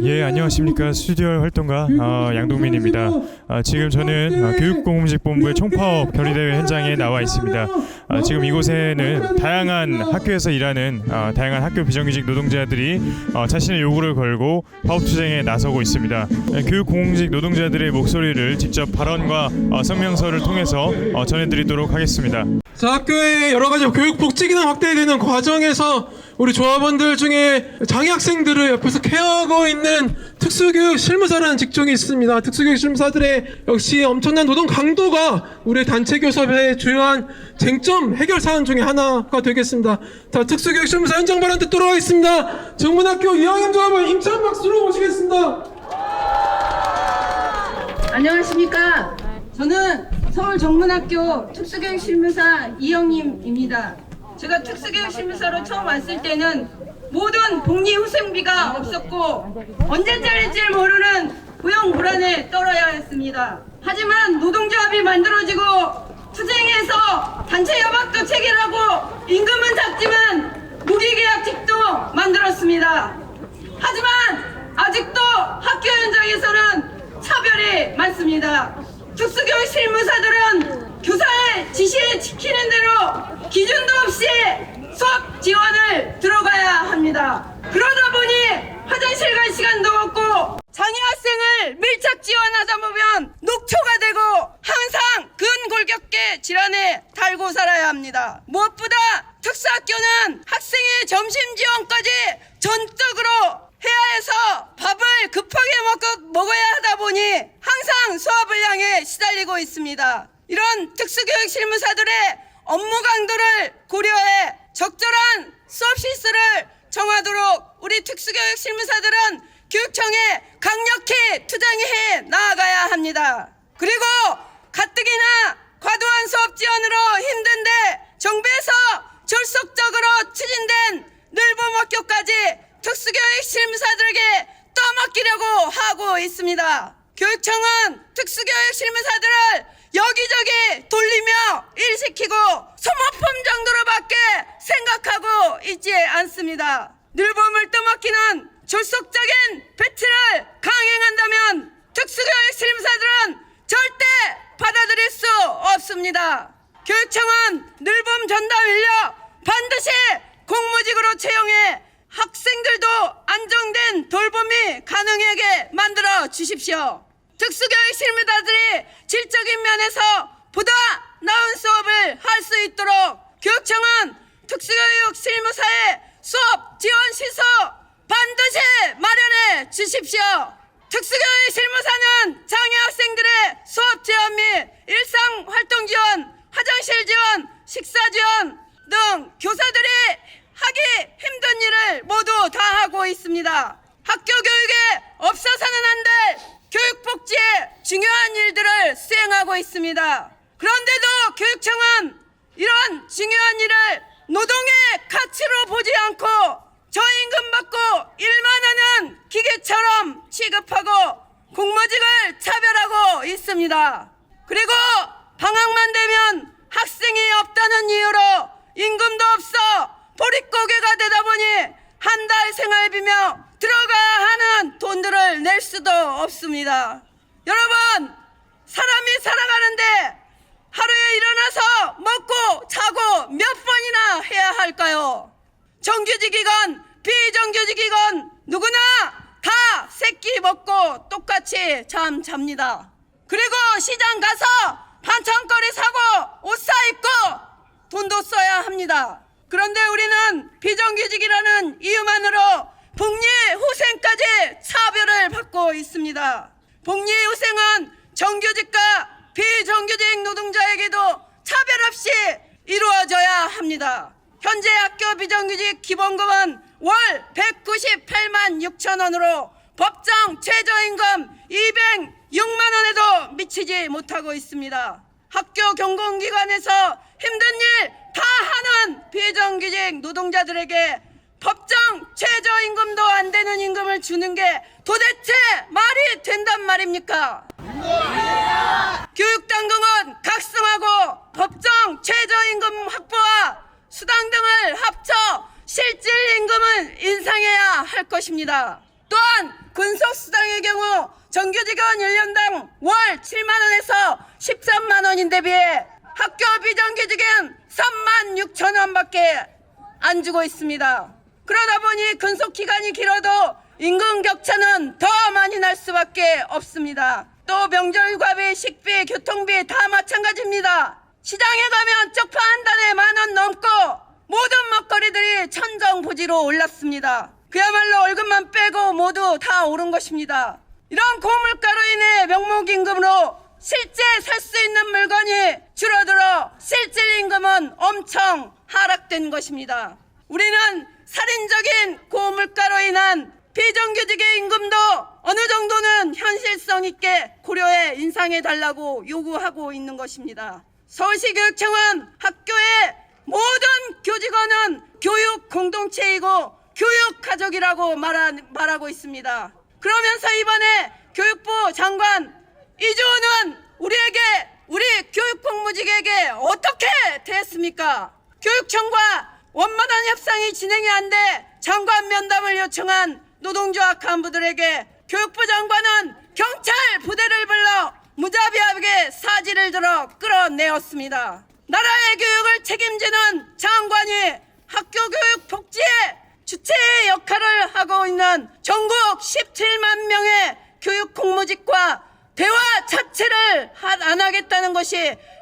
예, 안녕하십니까. 스튜디오 활동가 양동민입니다. 지금 저는 교육공직본부의 총파업 결의대회 현장에 나와 있습니다. 지금 이곳에는 다양한 학교에서 일하는 다양한 학교 비정규직 노동자들이 자신의 요구를 걸고 파업 투쟁에 나서고 있습니다. 교육공직 노동자들의 목소리를 직접 발언과 성명서를 통해서 전해드리도록 하겠습니다. 자, 학교의 여러 가지 교육 복지 기능 확대되는 과정에서 우리 조합원들 중에 장애 학생들을 옆에서 케어하고 있는 특수교육 실무사라는 직종이 있습니다. 특수교육 실무사들의 역시 엄청난 노동 강도가 우리 단체 교섭의 주요한 쟁점 해결 사안 중에 하나가 되겠습니다. 자, 특수교육 실무사 현장 발언 듣도록 하겠습니다. 정문학교 이학년 조합원 임찬 박수로 모시겠습니다. 안녕하십니까. 저는 서울 정문학교 특수교육 실무사 이영림입니다. 제가 특수교육 실무사로 처음 왔을 때는 모든 복리 후생비가 없었고 언제 잘릴지 모르는 고용 불안에 떨어야 했습니다. 하지만 노동조합이 만들어지고 투쟁해서 단체 협약도 체결하고 임금은 작지만 무기계약직도 만들었습니다. 하지만 아직도 학교 현장에서는 차별이 많습니다. 특수교육 실무사들은 교사의 지시에 지키는 대로 기준도 없이 수업 지원을 들어가야 합니다. 그러다 보니 화장실 갈 시간도 없고 장애 학생을 밀착 지원하다 보면 녹초가 되고 항상 근골격계 질환에 달고 살아야 합니다. 무엇보다 특수학교는 학생의 점심 지원까지 전적으로 해야 해서 밥을 급하게 먹어야 하다 보니 항상 수업을 향해 시달리고 있습니다. 이런 특수교육 실무사들의 업무 강도를 고려해 적절한 수업 실수를 정하도록 우리 특수교육 실무사들은 교육청에 강력히 투쟁해 나아가야 합니다. 그리고 가뜩이나 과도한 수업 지원으로 힘든데 정부에서 졸속적으로 추진된 늘봄학교까지 특수교육 실무사들에게 떠맡기려고 하고 있습니다. 교육청은 특수교육 실무사들을 여기저기 돌리며 일시키고 소모품 정도로밖에 생각하고 있지 않습니다. 늘봄을 떠맡기는 졸속적인 배치를 강행한다면 특수교육 실무사들은 절대 받아들일 수 없습니다. 교육청은 늘봄 전담 인력 반드시 공무직으로 채용해 학생들도 안정된 돌봄이 가능하게 만들어 주십시오. 특수교육 실무사들이 질적인 면에서 보다 나은 수업을 할 수 있도록 교육청은 특수교육 실무사의 수업 지원 시설 반드시 마련해 주십시오. 특수교육 실무사는 장애 학생들의 수업 지원 및 일상 활동 지원, 화장실 지원, 식사 지원 등 교사들이 하기 힘든 일을 모두 다 하고 있습니다. 학교 교육에 없어서는 안 될 교육복지의 중요한 일들을 수행하고 있습니다. 그런데도 교육청은 이런 중요한 일을 노동의 가치로 보지 않고 저임금 받고 일만 하는 기계처럼 취급하고 공무직을 차별하고 있습니다. 그리고 방학만 되면 학생이 없다는 이유로 임금도 없어 보릿고개가 되다 보니 한 달 생활비며 들어가야 하는 돈들을 낼 수도 없습니다. 여러분, 사람이 살아가는데 하루에 일어나서 먹고 자고 몇 번이나 해야 할까요? 정규직이건 비정규직이건 누구나 다 새끼 먹고 똑같이 잠 잡니다. 그리고 시장 가서 반찬거리 사고 옷 사 입고 돈도 써야 합니다. 그런데 우리는 비정규직이라는 이유만으로 복리 후생까지 차별을 받고 있습니다. 복리 후생은 정규직과 비정규직 노동자에게도 차별 없이 이루어져야 합니다. 현재 학교 비정규직 기본급은 월 198만 6천 원으로 법정 최저임금 206만 원에도 미치지 못하고 있습니다. 학교 공공기관에서 힘든 일 다 하는 비정규직 노동자들에게 법정 최저임금도 안 되는 임금을 주는 게 도대체 말이 된단 말입니까? 교육당국은 각성하고 법정 최저임금 확보와 수당 등을 합쳐 실질임금을 인상해야 할 것입니다. 또한 군속수당의 경우 정규직원 1년당 월 7만원에서 13만원인데 비해 학교 비정규직은 36,000원밖에 안 주고 있습니다. 그러다 보니 근속기간이 길어도 임금 격차는 더 많이 날 수밖에 없습니다. 또 명절휴가비, 식비, 교통비 다 마찬가지입니다. 시장에 가면 쪽파 한 단에 10,000원 넘고 모든 먹거리들이 천정부지로 올랐습니다. 그야말로 월급만 빼고 모두 다 오른 것입니다. 이런 고물가로 인해 명목임금으로 실제 살 수 있는 물건이 줄어들어 실질 임금은 엄청 하락된 것입니다. 우리는 살인적인 고물가로 인한 비정규직의 임금도 어느 정도는 현실성 있게 고려해 인상해 달라고 요구하고 있는 것입니다. 서울시 교육청은 학교의 모든 교직원은 교육 공동체이고 교육 가족이라고 말하고 있습니다. 그러면서 이번에 교육부 장관 이주호는 우리 교육 공무직에게 어떻게 대했습니까? 교육청과 원만한 협상이 진행이 안 돼 장관 면담을 요청한 노동조합 간부들에게 교육부 장관은 경찰 부대를 불러 무자비하게 사지를 들어 끌어내었습니다. 나라의 교육을 책임지는 장관이 학교 교육 복지의 주체의 역할을 하고 있는 전국 17만 명의 교육 공무직과 대화 자체를 안 하겠다는 것이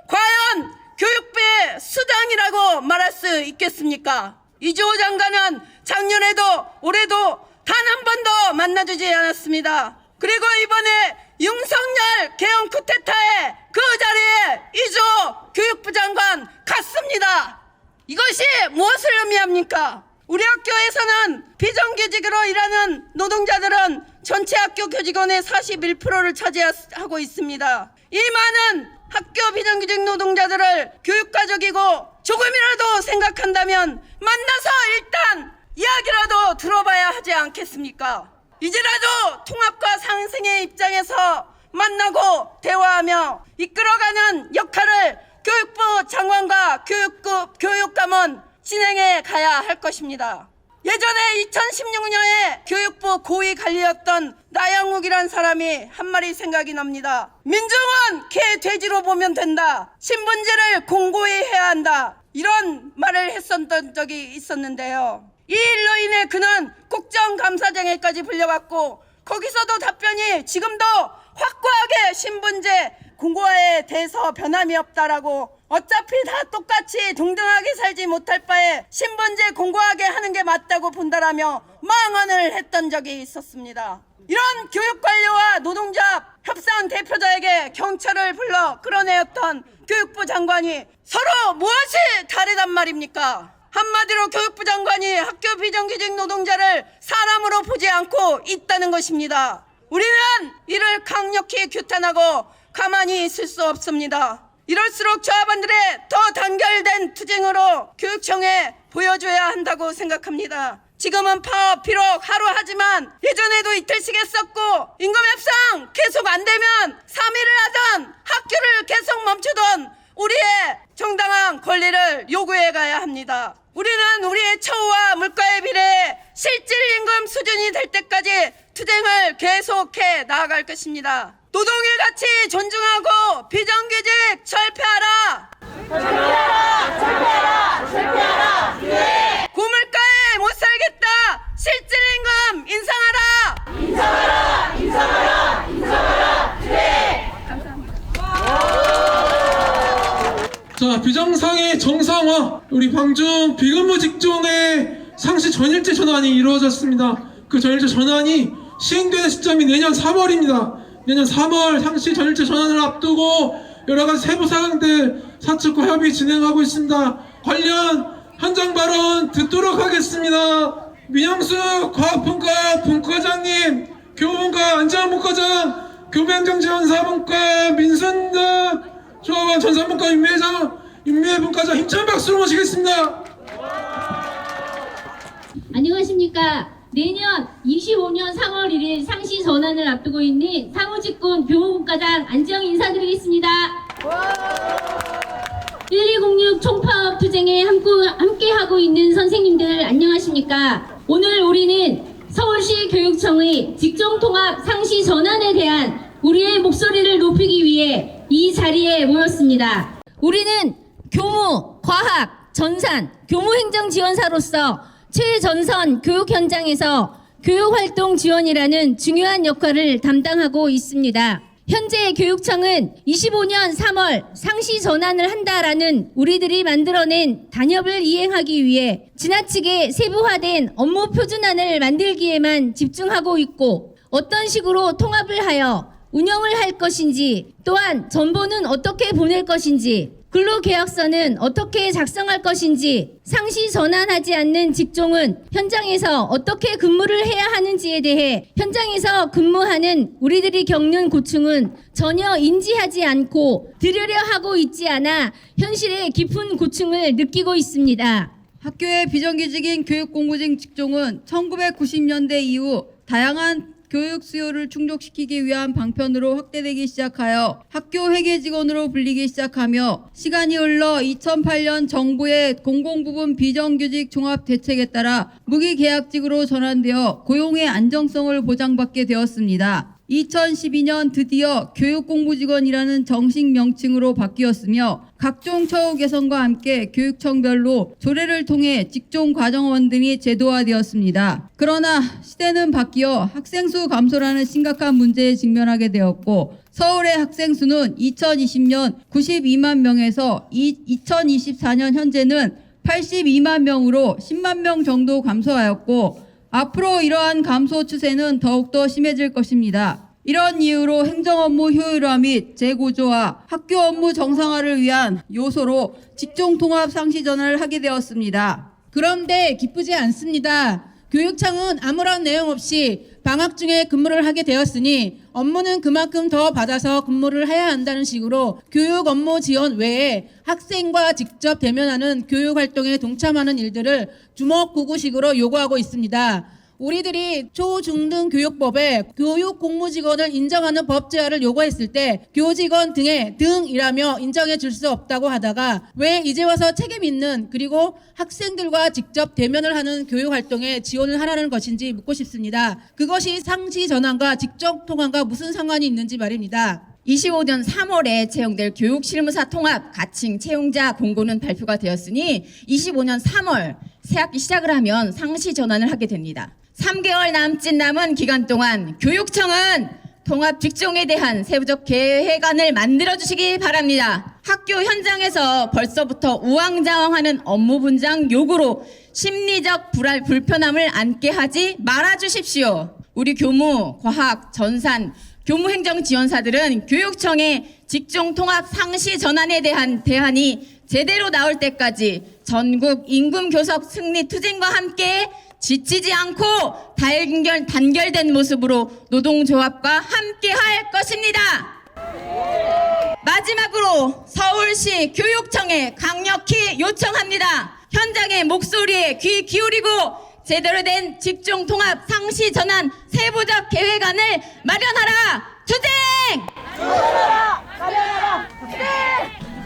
과연 교육부의 수장이라고 말할 수 있겠습니까? 이주호 장관은 작년에도 올해도 단 한 번도 만나주지 않았습니다. 그리고 이번에 윤석열 개헌 쿠데타에 그 자리에 이주호 교육부 장관 갔습니다. 이것이 무엇을 의미합니까? 우리 학교에서는 비정규직으로 일하는 노동자들은 전체 학교 교직원의 41%를 차지하고 있습니다. 이 많은 학교 비정규직 노동자들을 교육가족이고 조금이라도 생각한다면 만나서 일단 이야기라도 들어봐야 하지 않겠습니까? 이제라도 통합과 상생의 입장에서 만나고 대화하며 이끌어가는 역할을 교육부 장관과 교육감은 진행해 가야 할 것입니다. 예전에 2016년에 교육부 고위 관리였던 나영욱이란 사람이 한 말이 생각이 납니다. 민중은 개 돼지로 보면 된다. 신분제를 공고히 해야 한다. 이런 말을 했었던 적이 있었는데요. 이 일로 인해 그는 국정감사장에까지 불려갔고 거기서도 답변이 지금도 확고하게 신분제 공고화에 대해서 변함이 없다라고 어차피 다 똑같이 동등하게 살지 못할 바에 신분제 공고하게 하는 게 맞다고 본다라며 망언을 했던 적이 있었습니다. 이런 교육관료와 노동조합 협상 대표자에게 경찰을 불러 끌어내었던 교육부 장관이 서로 무엇이 다르단 말입니까? 한마디로 교육부 장관이 학교 비정규직 노동자를 사람으로 보지 않고 있다는 것입니다. 우리는 이를 강력히 규탄하고 가만히 있을 수 없습니다. 이럴수록 조합원들의 더 단결된 투쟁으로 교육청에 보여줘야 한다고 생각합니다. 지금은 파업 비록 하루 하지만 예전에도 이틀씩 했었고 임금 협상 계속 안 되면 3일을 하던 학교를 계속 멈추던 우리의 정당한 권리를 요구해 가야 합니다. 우리는 우리의 처우와 물가에 비례해 실질 임금 수준이 될 때까지 투쟁을 계속해 나아갈 것입니다. 노동의 가치 존중하고 비정규직 철폐하라! 철폐하라! 철폐하라! 철폐하라! 네. 고물가에 못 살겠다! 실질 임금 인상하라! 인상하라! 인상하라! 인상하라! 네. 자, 비정상의 정상화, 우리 광중 비근무 직종의 상시 전일제 전환이 이루어졌습니다. 그 전일제 전환이 시행되는 시점이 내년 3월입니다. 내년 3월 상시 전일제 전환을 앞두고 여러가지 세부 사항들 사측과 협의 진행하고 있습니다. 관련 현장 발언 듣도록 하겠습니다. 민영수 과학분과 분과장님, 교문과 안지환분과장, 교배행정지원사분과 민순득 조합원 전산분과 윤미애분과장 힘찬 박수로 모시겠습니다. 안녕하십니까. 내년 25년 3월 1일 상시 전환을 앞두고 있는 사무직군 교무분과장 안지영 인사드리겠습니다. 1206 총파업 투쟁에 함께하고 있는 선생님들 안녕하십니까. 오늘 우리는 서울시 교육청의 직종통합 상시 전환에 대한 우리의 목소리를 높이기 위해 이 자리에 모였습니다. 우리는 교무, 과학, 전산, 교무행정 지원사로서 최전선 교육 현장에서 교육활동 지원이라는 중요한 역할을 담당하고 있습니다. 현재 교육청은 25년 3월 상시 전환을 한다라는 우리들이 만들어낸 단협을 이행하기 위해 지나치게 세부화된 업무 표준안을 만들기에만 집중하고 있고 어떤 식으로 통합을 하여 운영을 할 것인지 또한 정보는 어떻게 보낼 것인지 근로계약서는 어떻게 작성할 것인지 상시 전환하지 않는 직종은 현장에서 어떻게 근무를 해야 하는지에 대해 현장에서 근무하는 우리들이 겪는 고충은 전혀 인지하지 않고 들으려 하고 있지 않아 현실의 깊은 고충을 느끼고 있습니다. 학교의 비정규직인 교육공무직 직종은 1990년대 이후 다양한 교육 수요를 충족시키기 위한 방편으로 확대되기 시작하여 학교 회계 직원으로 불리기 시작하며 시간이 흘러 2008년 정부의 공공부문 비정규직 종합 대책에 따라 무기계약직으로 전환되어 고용의 안정성을 보장받게 되었습니다. 2012년 드디어 교육공무직원이라는 정식 명칭으로 바뀌었으며 각종 처우 개선과 함께 교육청별로 조례를 통해 직종 과정원 등이 제도화되었습니다. 그러나 시대는 바뀌어 학생 수 감소라는 심각한 문제에 직면하게 되었고 서울의 학생 수는 2020년 92만 명에서 2024년 현재는 82만 명으로 10만 명 정도 감소하였고 앞으로 이러한 감소 추세는 더욱더 심해질 것입니다. 이런 이유로 행정업무 효율화 및 재구조화, 학교 업무 정상화를 위한 요소로 직종통합 상시 전환을 하게 되었습니다. 그런데 기쁘지 않습니다. 교육청은 아무런 내용 없이 방학 중에 근무를 하게 되었으니 업무는 그만큼 더 받아서 근무를 해야 한다는 식으로 교육 업무 지원 외에 학생과 직접 대면하는 교육 활동에 동참하는 일들을 주먹구구식으로 요구하고 있습니다. 우리들이 초중등 교육법에 교육 공무직원을 인정하는 법 제화를 요구했을 때 교직원 등이라며 인정해 줄 수 없다고 하다가 왜 이제 와서 책임 있는 그리고 학생들과 직접 대면을 하는 교육 활동에 지원을 하라는 것인지 묻고 싶습니다. 그것이 상시 전환과 직접 통합과 무슨 상관이 있는지 말입니다. 25년 3월에 채용될 교육실무사 통합 가칭 채용자 공고는 발표가 되었으니 25년 3월 새학기 시작을 하면 상시 전환을 하게 됩니다. 3개월 남은 기간 동안 교육청은 통합 직종에 대한 세부적 계획안을 만들어 주시기 바랍니다. 학교 현장에서 벌써부터 우왕좌왕하는 업무 분장 요구로 심리적 불편함을 안게 하지 말아 주십시오. 우리 교무, 과학, 전산, 교무행정 지원사들은 교육청의 직종 통합 상시 전환에 대한 대안이 제대로 나올 때까지 전국 임금 교섭 승리 투쟁과 함께 지치지 않고 단결된 모습으로 노동조합과 함께 할 것입니다. 마지막으로 서울시 교육청에 강력히 요청합니다. 현장의 목소리에 귀 기울이고 제대로 된 직종 통합 상시 전환 세부적 계획안을 마련하라. 투쟁!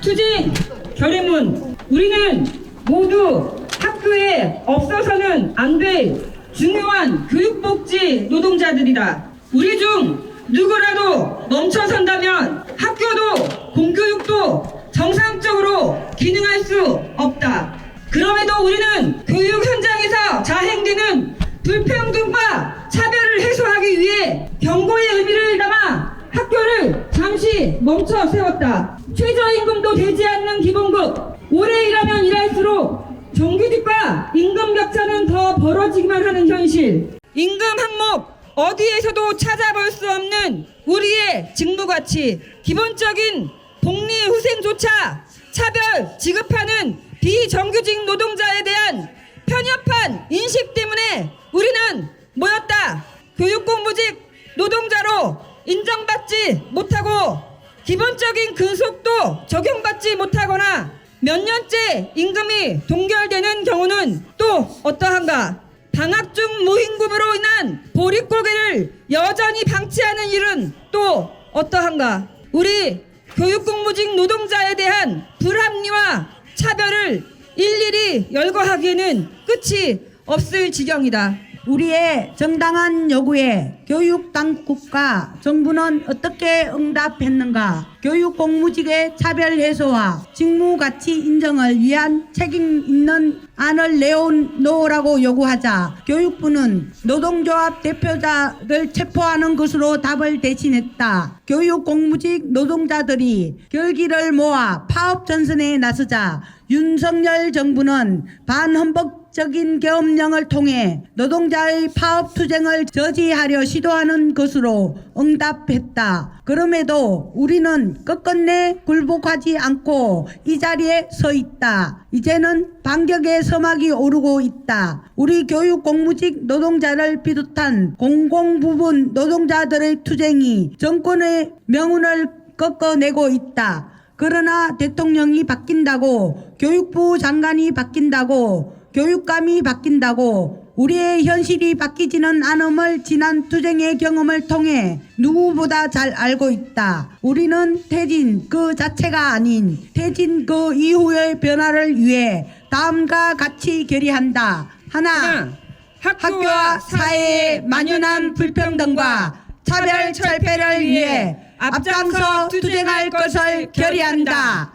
투쟁! 결의문! 우리는 모두 학교에 없어서는 안 될 중요한 교육복지 노동자들이다. 우리 중 누구라도 멈춰선다면 학교도 공교육도 정상적으로 기능할 수 없다. 그럼에도 우리는 교육 현장에서 자행되는 불평등과 차별을 해소하기 위해 경고의 의미를 담아 학교를 잠시 멈춰 세웠다. 최저임금도 되지 않는 기본급, 오래 일하면 일할수록 정규직과 임금 격차는 더 벌어지기만 하는 현실. 임금 항목 어디에서도 찾아볼 수 없는 우리의 직무가치, 기본적인 복리후생조차 차별 지급하는 비정규직 노동자에 대한 편협한 인식 때문에 우리는 모였다. 교육공무직 노동자로 인정받지 못하고 기본적인 근속도 적용받지 못하거나 몇 년째 임금이 동결되는 경우는 또 어떠한가? 방학 중 무임금으로 인한 보릿고개를 여전히 방치하는 일은 또 어떠한가? 우리 교육공무직 노동자에 대한 불합리와 차별을 일일이 열거하기에는 끝이 없을 지경이다. 우리의 정당한 요구에 교육 당국과 정부는 어떻게 응답했는가? 교육 공무직의 차별 해소와 직무 가치 인정을 위한 책임 있는 안을 내놓으라고 요구하자 교육부는 노동조합 대표자를 체포하는 것으로 답을 대신했다. 교육 공무직 노동자들이 결기를 모아 파업 전선에 나서자 윤석열 정부는 반헌법적인 계엄령을 통해 노동자의 파업 투쟁을 저지하려 시도하는 것으로 응답했다. 그럼에도 우리는 끝끝내 굴복하지 않고 이 자리에 서 있다. 이제는 반격의 서막이 오르고 있다. 우리 교육 공무직 노동자를 비롯한 공공부문 노동자들의 투쟁이 정권의 명운을 꺾어내고 있다. 그러나 대통령이 바뀐다고, 교육부 장관이 바뀐다고, 교육감이 바뀐다고 우리의 현실이 바뀌지는 않음을 지난 투쟁의 경험을 통해 누구보다 잘 알고 있다. 우리는 퇴진 그 자체가 아닌 퇴진 그 이후의 변화를 위해 다음과 같이 결의한다. 하나, 학교와 사회의 만연한 불평등과 차별 철폐를 위해 앞장서 투쟁할 것을 결의한다.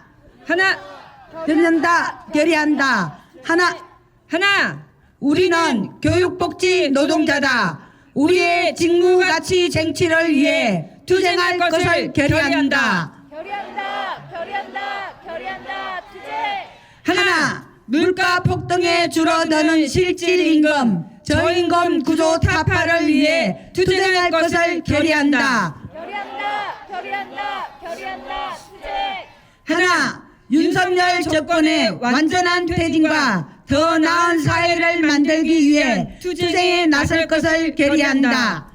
결의한다. 하나. 우리는 교육복지 노동자다. 우리의 직무 가치 쟁취를 위해 투쟁할 것을 결의한다. 하나. 물가 폭등에 줄어드는 실질 임금, 저임금 구조 타파를 위해 투쟁할 것을 결의한다. 하나. 윤석열 정권의 완전한 퇴진과 더 나은 사회를 만들기 위해 투쟁에 나설 것을 결의한다.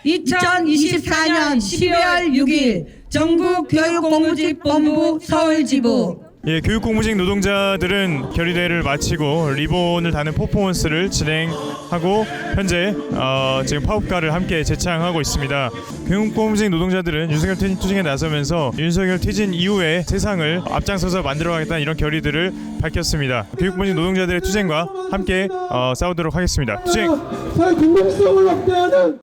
2024년 12월 6일 전국 교육공무직본부 서울지부. 예, 교육공무직 노동자들은 결의대회를 마치고 리본을 다는 퍼포먼스를 진행하고 현재 지금 파업가를 함께 재창하고 있습니다. 교육공무직 노동자들은 윤석열 퇴진 투쟁에 나서면서 윤석열 퇴진 이후의 세상을 앞장서서 만들어가겠다는 이런 결의들을 밝혔습니다. 교육공무직 노동자들의 투쟁과 함께 싸우도록 하겠습니다. 투쟁! 사회 공공성을 확대하는